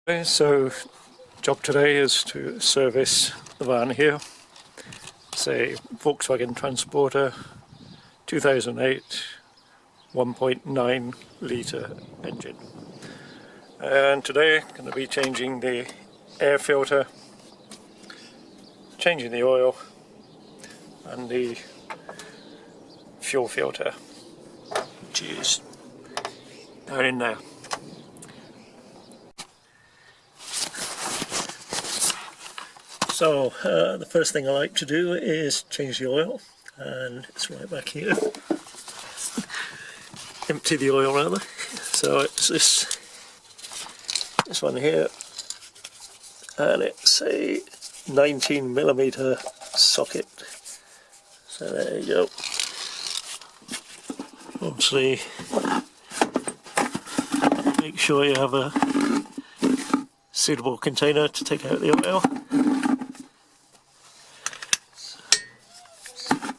Okay, so job today is to service the van here. It's a Volkswagen Transporter 2008 1.9 litre engine, and today I'm going to be changing the air filter, changing the oil and the fuel filter, which is down in there. So the first thing I like to do is change the oil, and it's right back here. Empty the oil rather. So it's this one here, and it's a 19mm socket. So there you go. Obviously, make sure you have a suitable container to take out the oil.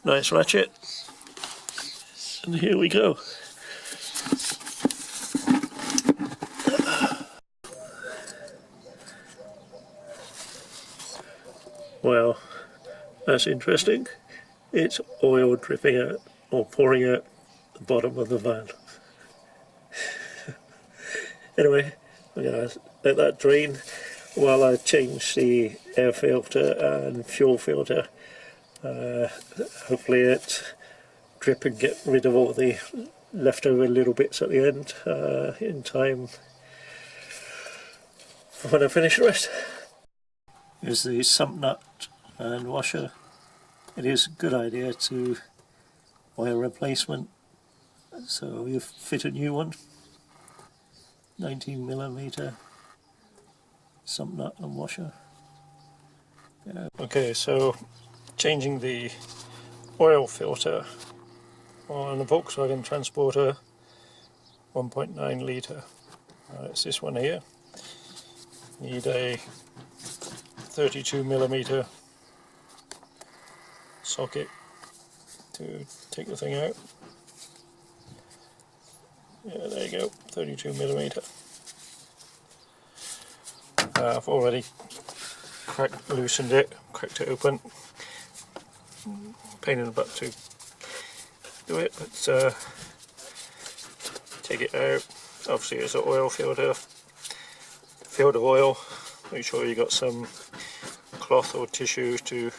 Nice ratchet, and here we go. Well, that's interesting. It's oil dripping out or pouring out the bottom of the van. Anyway, I'm going to let that drain while I change the air filter and fuel filter. Hopefully it drip and get rid of all the leftover little bits at the end in time for when I finish the rest. Here's the sump nut and washer. It is a good idea to buy a replacement, so you fit a new one. 19mm sump nut and washer. Yeah. Okay, so changing the oil filter on the Volkswagen Transporter 1.9 litre. It's this one here. Need a 32mm socket to take the thing out. Yeah, there you go, 32mm. I've already loosened it, cracked it open. Pain in the butt to do it, but take it out. Obviously it's an oil filter, filled with oil. Make sure you got some cloth or tissue to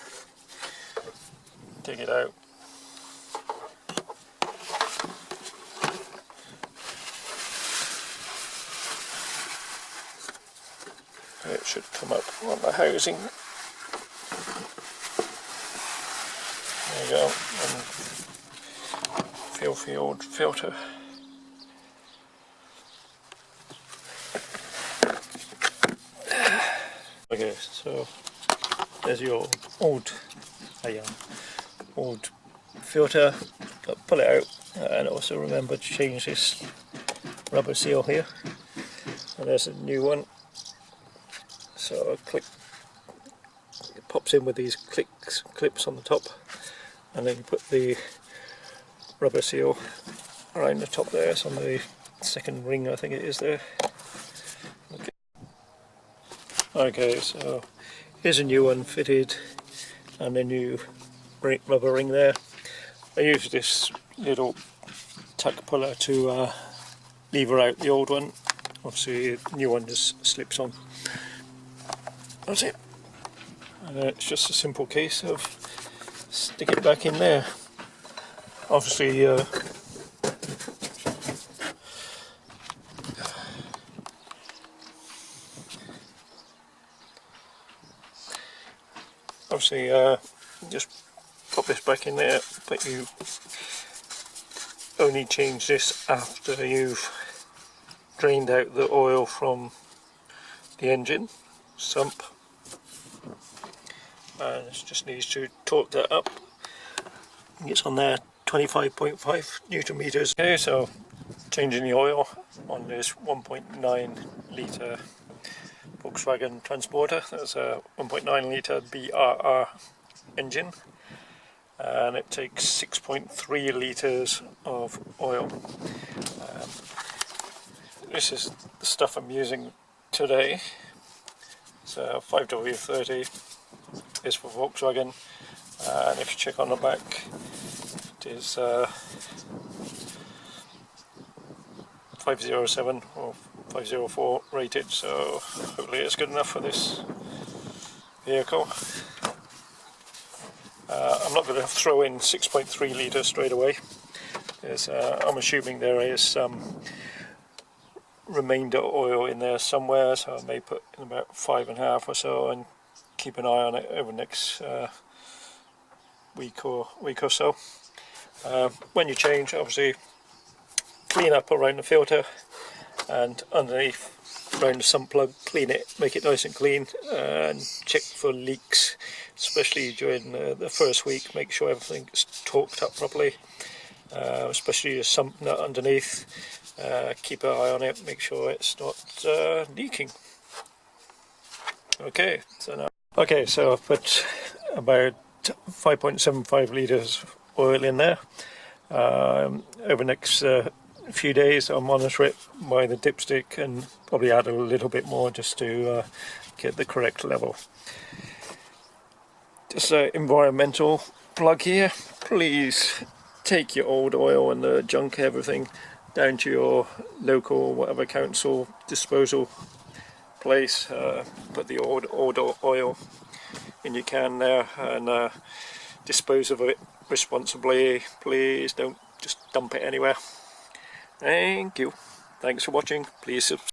take it out. It should come up on the housing. There you go, and fuel filter. Okay, so there's your old filter. Pull it out, and also remember to change this rubber seal here. And there's a new one. So I click. It pops in with these clips on the top, and then you put the rubber seal around the top there. It's on the second ring, I think it is there. Okay, so here's a new one fitted, and a new rubber ring there. I use this little tack puller to lever out the old one. Obviously the new one just slips on. That's it. And it's just a simple case of stick it back in there. Obviously just pop this back in there, but you only change this after you've drained out the oil from the engine sump, and it just needs to torque that up. It's on there 25.5 Newton meters. Okay, so changing the oil on this 1.9 litre Volkswagen Transporter. That's a 1.9 litre BRR engine, and it takes 6.3 litres of oil. This is the stuff I'm using today. So 5W30 is for Volkswagen, and if you check on the back, it is 507 or 504 rated, so hopefully it's good enough for this vehicle. I'm not going to throw in 6.3 litre straight away, because I'm assuming there is some remainder oil in there somewhere, so I may put in about 5.5 or so and keep an eye on it over the next week or so. When you change, obviously clean up around the filter and underneath around the sump plug, clean it, make it nice and clean, and check for leaks, especially during the first week. Make sure everything's torqued up properly, especially the sump nut underneath. Keep an eye on it, make sure it's not leaking. Okay, so I've put about 5.75 litres oil in there. Over the next few days I'll monitor it by the dipstick and probably add a little bit more just to get the correct level. Just an environmental plug here. Please take your old oil and the junk, everything, down to your local whatever council disposal place. Put the old oil in your can there and dispose of it responsibly. Please don't just dump it anywhere. Thank you. Thanks for watching. Please subscribe.